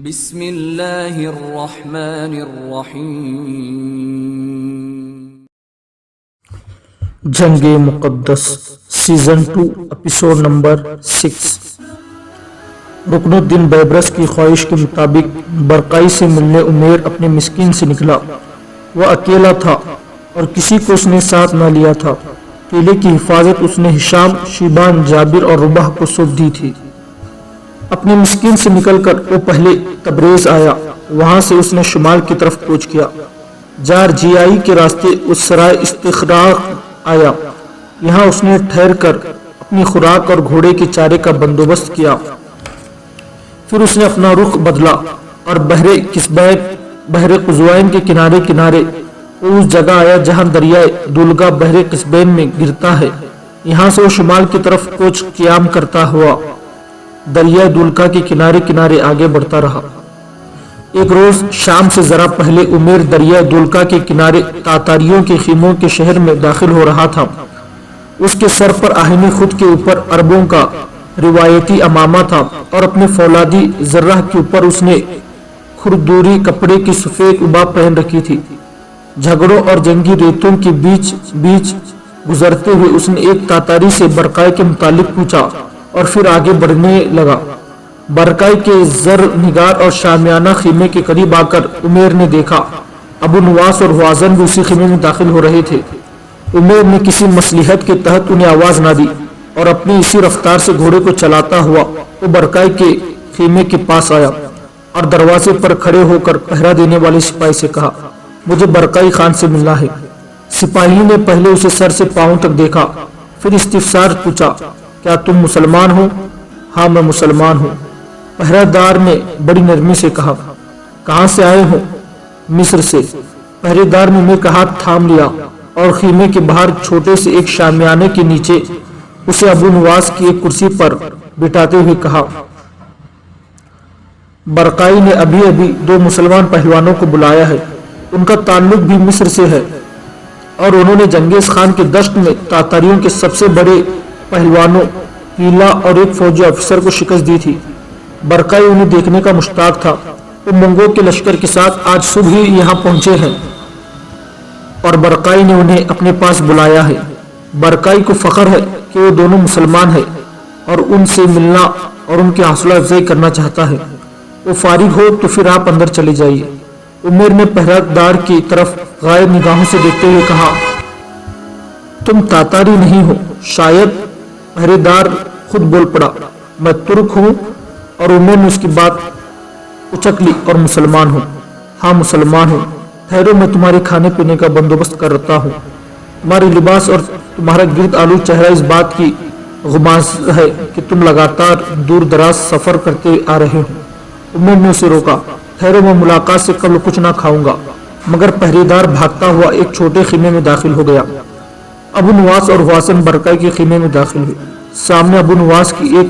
بسم اللہ الرحمن الرحیم۔ جنگ مقدس سیزن 2 ایپیسوڈ نمبر 6۔ رکن الدین بیبرس کی خواہش کے مطابق برقائی سے ملنے عمیر اپنے مسکین سے نکلا۔ وہ اکیلا تھا اور کسی کو اس نے ساتھ نہ لیا تھا۔ قلعے کی حفاظت اس نے ہشام، شیبان، جابر اور رباح کو سونپ دی تھی۔ اپنے مسکین سے نکل کر وہ پہلے تبریز آیا، وہاں سے اس نے شمال کی طرف کوچ کیا۔ جارجیائی کے راستے اس سرائے استخراق آیا، یہاں اس نے ٹھہر کر اپنی خوراک اور گھوڑے کے چارے کا بندوبست کیا۔ پھر اس نے اپنا رخ بدلا اور بحر قزوین کے کنارے کنارے وہ اس جگہ آیا جہاں دریائے دولگا بحر قزوین میں گرتا ہے۔ یہاں سے وہ شمال کی طرف کوچ قیام کرتا ہوا دریائے دولکا کے کنارے کنارے آگے بڑھتا رہا۔ ایک روز شام سے ذرا پہلے عمیر دریائے دولکا کے کنارے تاتاریوں کے خیموں کے شہر میں داخل ہو رہا تھا۔ اس کے سر پر آہنی خود کے اوپر عربوں کا روایتی امامہ تھا اور اپنے فولادی ذرہ کے اوپر اس نے کھردوری کپڑے کی سفید عبا پہن رکھی تھی۔ جھگڑوں اور جنگی ریتوں کے بیچ گزرتے ہوئے اس نے ایک تاتاری سے برقائی کے متعلق پوچھا اور پھر آگے بڑھنے لگا۔ برقائی کے زر نگار اور شامیانہ خیمے کے قریب آ کر عمیر نے دیکھا ابو نواس اور حوازن بھی اسی خیمے میں داخل ہو رہے تھے۔ عمیر نے کسی مصلحت کے تحت انہیں آواز نہ دی اور اپنی اسی رفتار سے گھوڑے کو چلاتا ہوا وہ برقائی کے خیمے کے پاس آیا اور دروازے پر کھڑے ہو کر پہرا دینے والے سپاہی سے کہا، مجھے برقائی خان سے ملنا ہے۔ سپاہی نے پہلے اسے سر سے پاؤں تک دیکھا، پھر استفسار پوچھا، کیا تم مسلمان ہو؟ ہاں میں مسلمان ہوں، پہرہ دار نے بڑی نرمی سے کہا۔ کہاں سے آئے ہو؟ مصر سے۔ پہرے دار نے عمیر کا ہاتھ تھام لیا اور خیمے کے باہر چھوٹے سے ایک شامیانے کے نیچے اسے ابو نواس کی ایک کرسی پر بٹھاتے ہوئے کہا۔ برقائی نے ابھی دو مسلمان پہلوانوں کو بلایا ہے، ان کا تعلق بھی مصر سے ہے اور انہوں نے جنگیز خان کے دشت میں تاتاریوں کے سب سے بڑے پہلوانوں پیلا اور ایک فوجی افسر کو شکست دی تھی۔ برقائی انہیں دیکھنے کا مشتاق تھا۔ وہ منگو کے لشکر کے ساتھ آج صبح ہی یہاں پہنچے ہیں اور برقائی نے انہیں اپنے پاس بلایا ہے۔ برقائی کو فخر ہے کہ وہ دونوں مسلمان ہیں اور ان سے ملنا اور ان کی حوصلہ افزائی کرنا چاہتا ہے۔ وہ فارغ ہو تو پھر آپ اندر چلے جائیے۔ عمیر نے پہرہ دار کی طرف غائب نگاہوں سے دیکھتے ہوئے کہا، تم تاتاری نہیں ہو شاید؟ پہرے دار خود بول پڑا، میں ترک ہوں، اور عمیر نے اس کی بات اچک لی، اور مسلمان ہوں۔ ہاں مسلمان ہوں، ٹھہرو میں تمہارے کھانے پینے کا بندوبست کرتا ہوں۔ تمہارے لباس اور تمہارا گرد آلو چہرہ اس بات کی غماز ہے کہ تم لگاتار دور دراز سفر کرتے آ رہے ہو۔ عمیر نے اسے روکا، ٹھہرو میں ملاقات سے قبل کچھ نہ کھاؤں گا، مگر پہرے دار بھاگتا ہوا ایک چھوٹے خیمے میں داخل ہو گیا۔ ابو نواس اور حوازن برقائی کے خیمے میں داخل ہوئے۔ سامنے ابو نواس کی ایک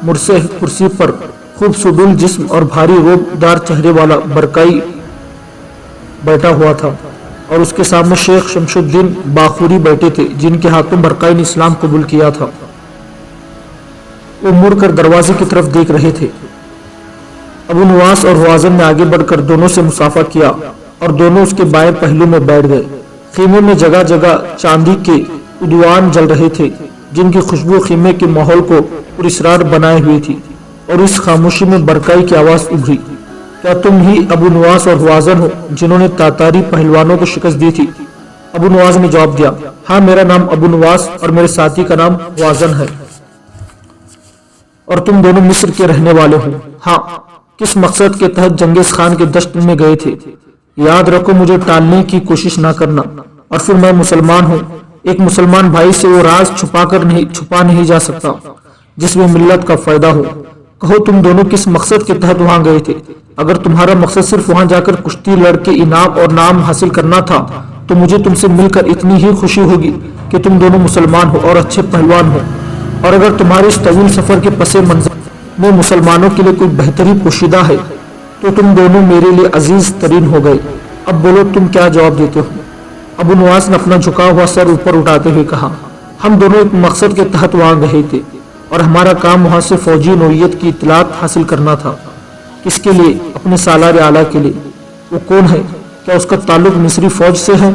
مرصع کرسی پر خوبصورت جسم اور بھاری روب دار چہرے والا برقائی بیٹھا ہوا تھا اور اس کے سامنے شیخ شمس الدین باخوری بیٹھے تھے جن کے ہاتھوں برقائی نے اسلام قبول کیا تھا۔ وہ مڑ کر دروازے کی طرف دیکھ رہے تھے۔ ابو نواس اور حوازن نے آگے بڑھ کر دونوں سے مصافحہ کیا اور دونوں اس کے بائیں پہلو میں بیٹھ گئے۔ خیمے میں جگہ جگہ چاندی کے ادوان جل رہے تھے جن کی خوشبو خیمے کے ماحول کو پراسرار بنائے ہوئی تھی، اور اس خاموشی میں برقائی کی آواز ابھری، کیا تم ہی ابو نواس اور حوازن ہو جنہوں نے تاتاری پہلوانوں کو شکست دی تھی؟ ابو نواس نے جواب دیا، ہاں میرا نام ابو نواس اور میرے ساتھی کا نام حوازن ہے۔ اور تم دونوں مصر کے رہنے والے ہو؟ ہاں۔ کس مقصد کے تحت جنگیز خان کے دشت میں گئے تھے؟ یاد رکھو مجھے ٹالنے کی کوشش نہ کرنا، اور پھر میں مسلمان ہوں۔ ایک مسلمان بھائی سے وہ راز چھپا نہیں جا سکتا جس میں ملت کا فائدہ ہو۔ کہو تم دونوں کس مقصد کے تحت وہاں گئے تھے؟ اگر تمہارا مقصد صرف وہاں جا کر کشتی لڑ کے انعام اور نام حاصل کرنا تھا تو مجھے تم سے مل کر اتنی ہی خوشی ہوگی کہ تم دونوں مسلمان ہو اور اچھے پہلوان ہو، اور اگر تمہارے اس طویل سفر کے پس منظر میں مسلمانوں کے لیے کوئی بہتری پوشیدہ ہے تو تم دونوں میرے لیے عزیز ترین ہو گئے۔ اب بولو تم کیا جواب دیتے ہو؟ ابو نواس نے اپنا جھکا ہوا سر اوپر اٹھاتے ہوئے کہا، ہم دونوں ایک مقصد کے تحت وہاں گئے تھے اور ہمارا کام وہاں سے فوجی نوعیت کی اطلاعات حاصل کرنا تھا کس کے لیے؟ اپنے سالار اعلیٰ کے لیے۔ وہ کون ہے؟ کیا اس کا تعلق مصری فوج سے ہے؟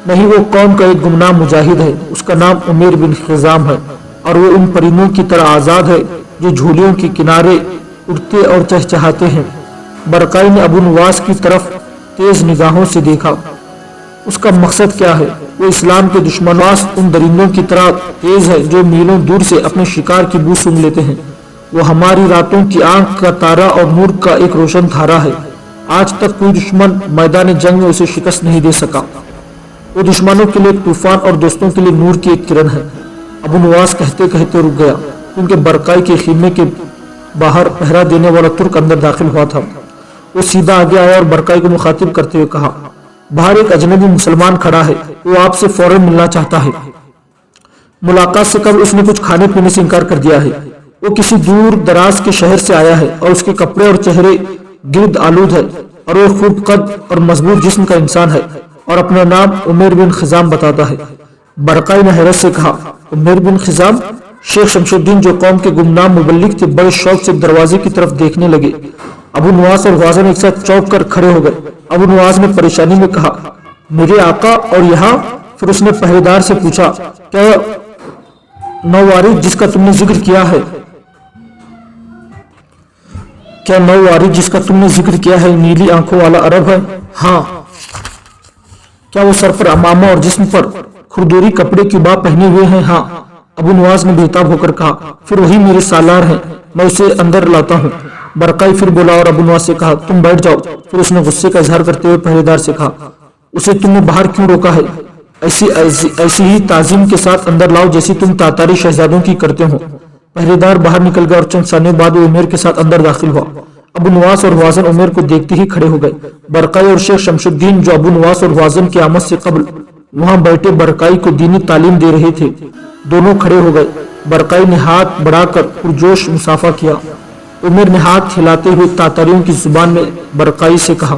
نہیں، وہ قوم کا ایک گمنام مجاہد ہے، اس کا نام عمیر بن خزام ہے، اور وہ ان پرندوں کی طرح آزاد ہے جو جھولیوں کے کنارے اڑتے اور چہچہاتے ہیں۔ برقائی نے ابو نواس کی طرف تیز نگاہوں سے دیکھا۔ اس کا مقصد کیا ہے؟ وہ اسلام کے دشمنوں ان درندوں کی طرح تیز ہے جو میلوں دور سے اپنے شکار کی بو سونگھ لیتے ہیں۔ وہ ہماری راتوں کی آنکھ کا تارا اور نور کا ایک روشن دھارا ہے۔ آج تک کوئی دشمن میدان جنگ میں اسے شکست نہیں دے سکا۔ وہ دشمنوں کے لیے ایک طوفان اور دوستوں کے لیے نور کی ایک کرن ہے۔ ابو نواس کہتے کہتے رک گیا، کیونکہ برقائی کے خیمے کے باہر پہرا دینے والا ترک اندر داخل ہوا تھا۔ وہ سیدھا آگے آیا اور برقائی کو مخاطب کرتے ہوئے کہا، باہر ایک اجنبی مسلمان کھڑا ہے، وہ آپ سے فوراً ملنا چاہتا ہے۔ ملاقات سے قبل اس نے کچھ کھانے پینے سے انکار کر دیا ہے۔ وہ کسی دور دراز کے شہر سے آیا ہے اور اس کے کپڑے اور چہرے گرد آلود ہے، اور وہ خوب قد اور مضبوط جسم کا انسان ہے، اور اپنا نام عمیر بن خزام بتاتا ہے۔ برقائی نے حیرت سے کہا، عمیر بن خزام؟ شیخ شمس الدین جو قوم کے گمنام مبلغ تھے بڑے شوق سے دروازے کی طرف دیکھنے لگے۔ ابو نواس اور غازن ایک ساتھ چونک کر کھڑے ہو گئے۔ ابو نواس نے پریشانی میں کہا، میرے آقا اور یہاں؟ پھر اس نے پہرے دار سے پوچھا، کیا نووارد جس کا تم نے ذکر کیا ہے نیلی آنکھوں والا عرب ہے؟ ہاں۔ کیا وہ سر پر امامہ اور جسم پر کھردوری کپڑے کی باب پہنے ہوئے ہیں؟ ہاں۔ ابو نواس نے بےتاب ہو کر کہا، پھر وہی میرے سالار ہیں، میں اسے اندر لاتا ہوں۔ برقائی پھر بولا اور ابو نواس سے کہا، تم بیٹھ جاؤ۔ پھر اس نے غصے کا اظہار کرتے ہوئے پہرے دار سے کہا، اسے تم نے باہر کیوں روکا ہے؟ ایسی ہی تعظیم کے ساتھ اندر لاؤ جیسی تم تاتاری شہزادوں کی کرتے ہو۔ پہرے دار باہر نکل گیا اور چند ثانیے بعد وہ عمیر کے ساتھ اندر داخل ہوا۔ ابو نواس اور غازن عمیر کو دیکھتے ہی کھڑے ہو گئے۔ برقائی اور شیخ شمس الدین جو ابو نواس اور غازن کی آمد سے قبل وہاں بیٹھے برقائی کو دینی تعلیم دے رہے تھے، دونوں کھڑے ہو گئے۔ برقائی نے ہاتھ بڑھا کر پرجوش مصافحہ کیا۔ عمیر نے ہاتھ ہلاتے ہوئے تاتاریوں کی زبان میں برقائی سے کہا،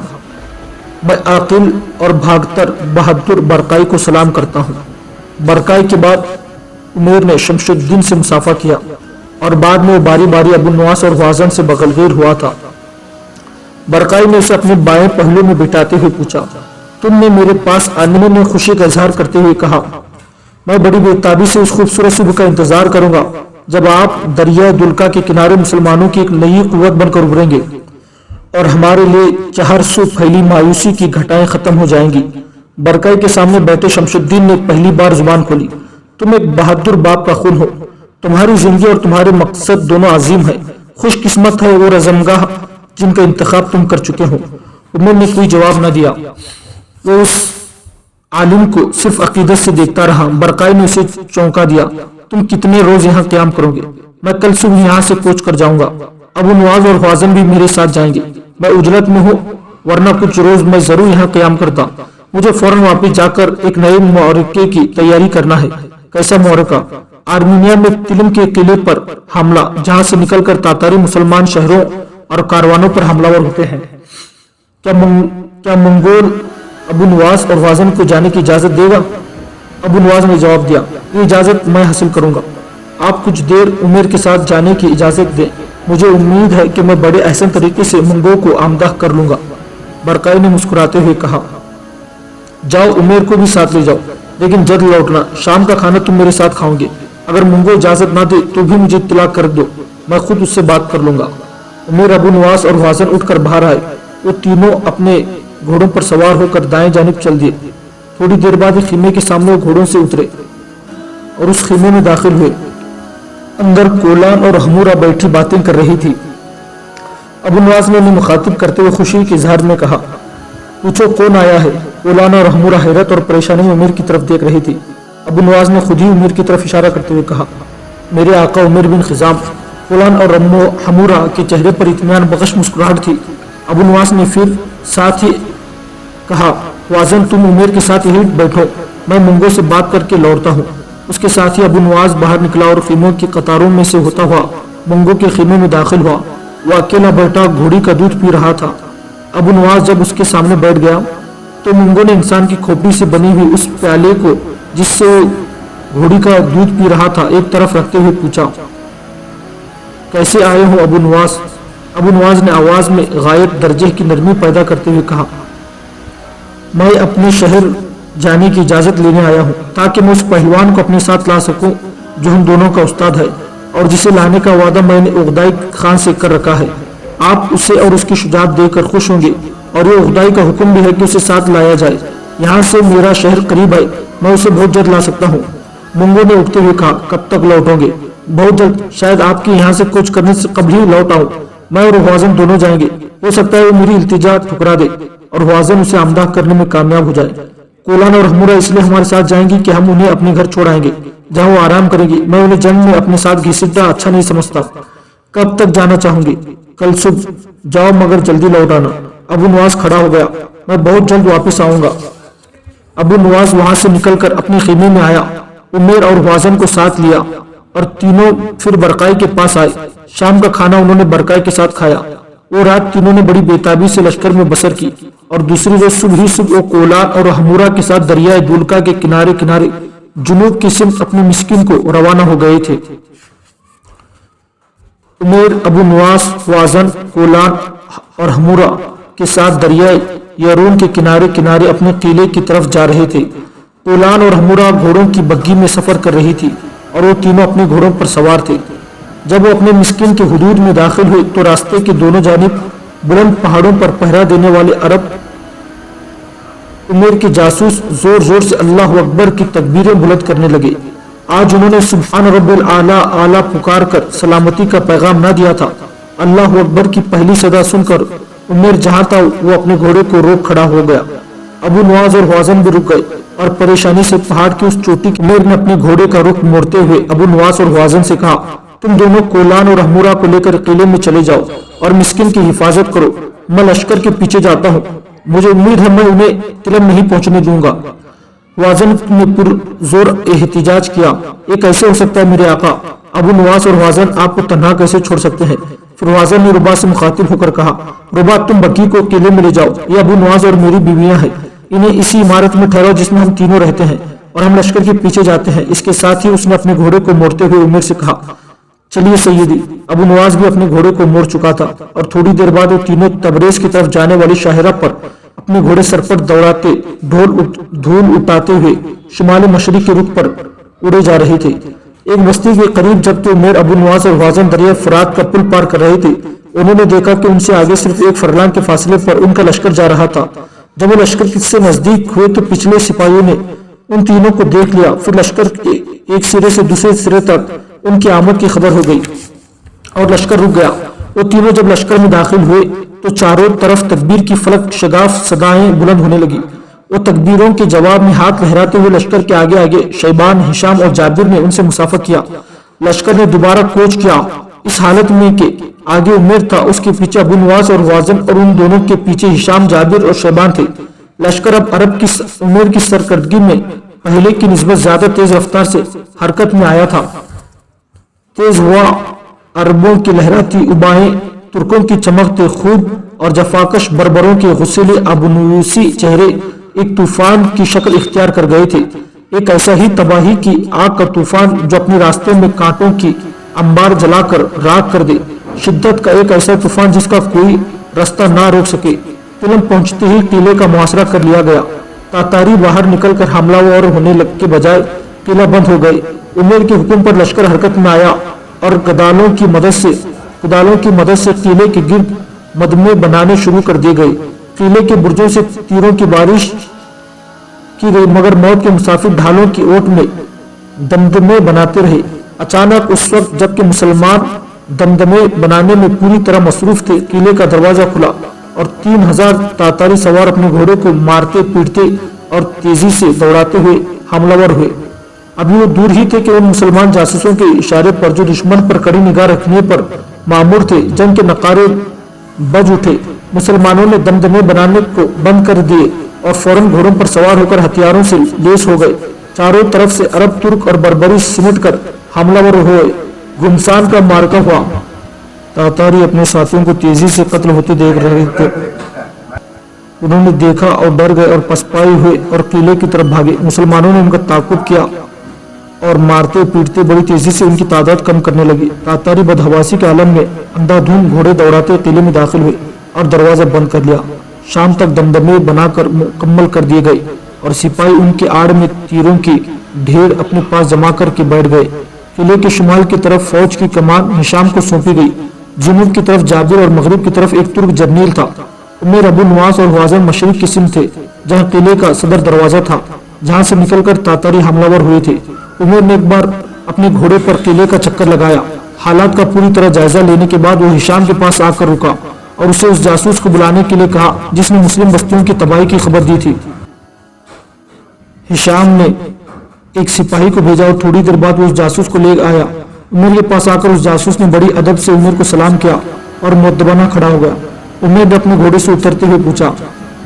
میں عاقل اور بھاگتر بہادر برقائی کو سلام کرتا ہوں۔ برقائی کے بعد عمیر نے شمس الدین سے مصافحہ کیا، اور بعد میں باری باری ابو نواس اور غازن سے بغلگیر ہوا تھا۔ برقائی نے اسے اپنے بائیں پہلو میں بٹھاتے ہوئے پوچھا، تم نے میرے پاس آنے میں خوشی کا اظہار کرتے ہوئے کہا، میں بڑی بےتابی سے اس خوبصورت صبح کا انتظار کروں گا جب آپ دریائے دلکا کے کنارے مسلمانوں کی ایک نئی قوت بن کر ابھریں گے، اور ہمارے لیے چہر سو پھیلی مایوسی کی گھٹائیں ختم ہو جائیں گی۔ برقائی کے سامنے بیٹھے شمس الدین نے پہلی بار زبان کھولی، تم ایک بہادر باپ کا خون ہو، تمہاری زندگی اور تمہارے مقصد دونوں عظیم ہیں، خوش قسمت ہے وہ رزمگاہ جن کا انتخاب تم کر چکے ہو۔ عمر نے کوئی جواب نہ دیا، وہ اس عالم کو صرف عقیدت سے دیکھتا رہا۔ برقائی نے اسے چونکا دیا، تم کتنے روز یہاں قیام کرو گے؟ میں کل صبح یہاں سے کوچ کر جاؤں گا، ابو نواز اور غازن بھی میرے ساتھ جائیں گے۔ میں اجلت میں ہوں، ورنہ کچھ روز میں ضرور یہاں قیام کرتا۔ مجھے فوراً واپس جا کر ایک نئے معرکے کی تیاری کرنا ہے۔ کیسا معرکہ؟ آرمینیا میں تلم کے قلعے پر حملہ، جہاں سے نکل کر تاتاری مسلمان شہروں اور کاروانوں پر حملہ ور ہوتے ہیں۔ کیا منگول ابو نواس اور غازن کو جانے کی اجازت دے گا؟ ابو نواس نے جواب دیا، یہ اجازت میں حاصل کروں گا۔ آپ کچھ دیر عمیر کے ساتھ جانے کی اجازت دیں، مجھے امید ہے کہ میں بڑے احسن طریقے سے منگول کو آمدہ کر لوں گا۔ برقائی نے مسکراتے ہوئے کہا، جاؤ عمیر کو بھی ساتھ لے جاؤ، لیکن جلد لوٹنا، شام کا کھانا تم میرے ساتھ کھاؤ گے۔ اگر منگول اجازت نہ دے تو بھی مجھے اطلاع کر دو، میں خود اس سے بات کر لوں گا۔ عمیر، ابو نواس اور غازن اٹھ کر باہر آئے۔ وہ تینوں اپنے گھوڑوں پر سوار ہو کر دائیں جانب چل دیے۔ تھوڑی دیر بعد ایک خیمے کے سامنے وہ گھوڑوں سے اترے اور اس خیمے میں داخل ہوئے۔ اندر کولان اور ہمورا بیٹھی باتیں کر رہی تھی۔ ابو نواس نے انہیں مخاطب کرتے ہوئے خوشی کے اظہار میں کہا، پوچھو کون آیا ہے؟ کولان اور ہمورا حیرت اور پریشانی میں عمیر کی طرف دیکھ رہی تھی۔ ابو نواس نے خود ہی عمیر کی طرف اشارہ کرتے ہوئے کہا، میرے آقا عمیر بن خزام۔ کولان اور ہمورا کے چہرے پر اطمینان بخش مسکراہٹ تھی۔ ابو نواس نے پھر ساتھ ہی کہا، غازن تم عمیر کے ساتھ یہی بیٹھو، میں منگو سے بات کر کے لوٹتا ہوں۔ اس کے ساتھ ہی ابو نواس باہر نکلا اور خیموں کی قطاروں میں سے ہوتا ہوا منگو کے خیمے میں داخل ہوا۔ وہ اکیلا بیٹھا گھوڑی کا دودھ پی رہا تھا۔ ابو نواس جب اس کے سامنے بیٹھ گیا تو منگو نے انسان کی کھوپڑی سے بنی ہوئی اس پیالے کو جس سے وہ گھوڑی کا دودھ پی رہا تھا ایک طرف رکھتے ہوئے پوچھا، کیسے آئے ہو ابو نواس؟ ابو نواز نے آواز میں غائب درجے کی نرمی پیدا کرتے ہوئے کہا، میں اپنے شہر جانے کی اجازت لینے آیا ہوں تاکہ میں اس پہلوان کو اپنے ساتھ لا سکوں جو ہم دونوں کا استاد ہے اور جسے لانے کا وعدہ میں نے عقدائی خان سے کر رکھا ہے۔ آپ اسے اور اس کی شجاعت دے کر خوش ہوں گے، اور یہ عقدائی کا حکم بھی ہے کہ اسے ساتھ لایا جائے۔ یہاں سے میرا شہر قریب ہے، میں اسے بہت جلد لا سکتا ہوں۔ منگو نے اٹھتے ہوئے کہا، کب تک لوٹوں گے؟ بہت جلد، شاید آپ کے یہاں سے کچھ کرنے سے قبل ہی لوٹ آؤں۔ میں اور حوازن دونوں جائیں گے، ہو سکتا ہے وہ میری التجا ٹھکرا دے اور حوازن اسے آمدہ کرنے میں کامیاب ہو جائے۔ کولان اور ہمورا اس لیے ہمارے ساتھ جائیں گی کہ ہم انہیں اپنے گھر چھوڑائیں گے جہاں وہ آرام کریں گی۔ میں انہیں جنگ میں اپنے ساتھ گھسیٹنا اچھا نہیں سمجھتا۔ کب تک جانا چاہوں گی؟ کل صبح جاؤ، مگر جلدی لوٹ آنا۔ ابو نواز کھڑا ہو گیا، میں بہت جلد واپس آؤں گا۔ ابو نواز وہاں سے نکل کر اپنے خیمے میں آیا، عمیر اور حوازن کو ساتھ لیا اور تینوں پھر برقائی کے پاس آئے۔ شام کا کھانا انہوں نے برقائی کے ساتھ کھایا۔ وہ رات تینوں نے بڑی بےتابی سے لشکر میں بسر کی اور دوسری روز صبح ہی صبح وہ کولان اور ہمورا کے ساتھ دریائے دولکا کے کنارے کنارے جنوب کی سمت اپنے مسکن کو روانہ ہو گئے تھے۔ عمیر ابو نواز، حوازن، کولان اور ہمورا کے ساتھ دریائے یارون کے کنارے کنارے اپنے قلعے کی طرف جا رہے تھے۔ کولان اور ہمورا گھوڑوں کی بگھی میں سفر کر رہی تھی اور وہ تینوں اپنے گھوڑوں پر سوار تھے۔ جب وہ اپنے مسکن کے حدود میں داخل ہوئے تو راستے کے دونوں جانب بلند پہاڑوں پر پہرا دینے والے عرب عمیر کے جاسوس زور زور سے اللہ اکبر کی تکبیریں بلند کرنے لگے۔ آج انہوں نے سبحان رب الاعلیٰ اعلیٰ پکار کر سلامتی کا پیغام نہ دیا تھا۔ اللہ اکبر کی پہلی صدا سن کر عمیر جہاں تھا وہ اپنے گھوڑے کو روک کھڑا ہو گیا۔ ابو نواز اور حوازن بھی رک گئے اور پریشانی سے پہاڑ کی اس چوٹی کی عمیر نے اپنے گھوڑے کا رخ موڑتے ہوئے ابو نواز اور حوازن سے کہا، تم دونوں کولان اور ہمورا کو لے کر قلعے میں چلے جاؤ اور مسکن کی حفاظت کرو۔ میں لشکر کے پیچھے جاتا ہوں، مجھے امید ہے میں انہیں تلم نہیں پہنچنے دوں گا۔ حوازن نے پر زور احتجاج کیا، یہ کیسے ہو سکتا ہے میرے آقا؟ ابو نواز اور حوازن آپ کو تنہا کیسے چھوڑ سکتے ہیں؟ پھر حوازن نے ربا سے مخاطب ہو کر کہا، ربا تم بکی کو قلعے میں لے جاؤ، یہ ابو نواز اور میری بیویاں ہیں، انہیں اسی عمارت میں ٹھہراؤ جس میں ہم تینوں رہتے ہیں اور ہم لشکر کے پیچھے جاتے ہیں۔ اس کے ساتھ ہی اس نے اپنے گھوڑے کو موڑتے ہوئے عمیر سے کہا، چلیے سیدی۔ ابو نواز بھی اپنے گھوڑے کو موڑ چکا تھا اور تھوڑی دیر بعد وہ تینوں تبریز کی طرف جانے والی شاہراہ پر اپنے گھوڑے سر پر دوڑاتے دھول اٹھاتے ہوئے شمال مشرق کے رخ پر اڑے جا رہے تھے۔ ایک بستی کے قریب جب کہ عمیر، ابو نواز اور حوازن دریائے فرات کا پل پار کر رہے تھے، انہوں نے دیکھا کہ ان سے آگے صرف ایک فرلانگ کے فاصلے پر ان کا لشکر جا رہا تھا۔ جب وہ لشکر کس سے نزدیک ہوئے تو پچھلے سپاہیوں نے ان تینوں کو دیکھ لیا۔ پھر لشکر کے ایک سرے سے دوسرے سرے تک ان کی آمد کی خبر ہو گئی اور لشکر رک گیا۔ وہ تینوں جب لشکر میں داخل ہوئے تو چاروں طرف تکبیر کی فلک شگاف صدائیں بلند ہونے لگی۔ وہ تکبیروں کے جواب میں ہاتھ لہراتے ہوئے لشکر کے آگے آگے شیبان، ہشام اور جابر نے ان سے مسافہ کیا۔ لشکر نے دوبارہ کوچ کیا، اس حالت میں کہ آگے عمیر تھا، اس کے پیچھے ابو نواز اور حوازن اور ان دونوں کے پیچھے ہشام، جابر اور شیبان تھے۔ لشکر اب عرب کی عمیر کی سرکردگی میں پہلے کی نسبت زیادہ تیز رفتار سے حرکت میں آیا تھا۔ تیز ہوا عربوں کی لہراتی ابائیں، ترکوں کی چمکتے خوب اور جفاکش بربروں کے غسیلے آبنوسی چہرے ایک طوفان کی شکل اختیار کر گئے تھے، ایک ایسا ہی تباہی کی آگ کا طوفان جو اپنے راستے میں کانٹوں کی انبار جلا کر راکھ کر دے، شدت کا ایک ایسا طوفان جس کا کوئی راستہ نہ روک سکے۔ تلم پہنچتے ہی قلعے کا محاصرہ کر لیا گیا۔ تاتاری باہر نکل کر حملہ ور ہونے کے بجائے قلعہ بند ہو گئے۔ عمیر کے حکم پر لشکر حرکت میں آیا اور کدالوں کی مدد سے قلعے کے گرد مدمے بنانے شروع کر دیے گئے۔ قلعے کے برجوں سے تیروں کی بارش کی گئی، مگر موت کے مسافر ڈھالوں کی اوٹ میں دمدمے بناتے رہے۔ اچانک اس وقت جبکہ مسلمان دمدمے بنانے میں پوری طرح مصروف تھے، قلعے کا دروازہ کھلا اور 3000 تاتاری سوار اپنے گھوڑے کو مارتے پیٹتے اور تیزی سے دوڑاتے ہوئے حملہ ور ہوئے۔ ابھی وہ دور ہی تھے کہ ان مسلمان جاسوسوں کے اشارے پر جو دشمن پر کڑی نگاہ رکھنے پر مامور تھے، جنگ کے نقارے بج اٹھے۔ مسلمانوں نے دمدمے بنانے کو بند کر دیے اور فوراً گھوڑوں پر سوار ہو کر ہتھیاروں سے لیس ہو گئے۔ چاروں طرف سے عرب، ترک اور بربری سمٹ کر حملہ ور ہوئے۔ گھمسان کا مارکا ہوا۔ تاتاری اپنے ساتھیوں کو تیزی سے قتل ہوتے دیکھ رہے تھے۔ انہوں نے دیکھا اور ڈر گئے اور پسپائے ہوئے اور قلعے کی طرف بھاگے۔ مسلمانوں نے ان کا تعاقب کیا اور مارتے پیٹتے بڑی تیزی سے ان کی تعداد کم کرنے لگی۔ تاتاری بدحواسی کے عالم میں اندھا دھند گھوڑے دوڑاتے قلعے میں داخل ہوئے اور دروازہ بند کر لیا۔ شام تک دمدمے بنا کر مکمل کر دیے گئے اور سپاہی ان کے آڑ میں تیروں کی ڈھیر اپنے پاس جمع کر کے بیٹھ گئے۔ قلعے کے شمال کی طرف فوج کی کمان ہشام کو سونپی گئی۔ جنوب کی طرف جابر اور مغرب کی طرف ایک ترک جرنیل تھا۔ عمیر ابو نواس اور حوازن مشرق کی سمت تھے جہاں قلعے کا صدر دروازہ تھا، جہاں سے نکل کر تاتاری حملہ ور ہوئے تھے۔ عمر نے ایک بار اپنے گھوڑے پر قلعے کا چکر لگایا۔ حالات کا پوری طرح جائزہ لینے کے بعد وہ ہشام کے پاس آ کر رکا اور اسے اس جاسوس کو بلانے کے لیے کہا جس نے مسلم بستیوں کی تباہی کی خبر دی تھی۔ ہشام نے ایک سپاہی کو بھیجا اور تھوڑی دیر بعد وہ اس جاسوس کو لے آیا۔ عمر کے پاس آ کر اس جاسوس نے بڑی ادب سے عمر کو سلام کیا اور مؤدبانہ کھڑا ہو گیا۔ عمر نے اپنے گھوڑے سے اترتے ہوئے پوچھا،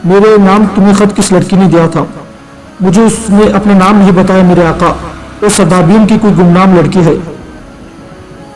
میرے نام تمہیں خط کس لڑکی نے دیا تھا؟ مجھے اس نے اپنا نام نہیں بتایا میرے آقا، وہ صدابین کی کوئی گمنام لڑکی ہے۔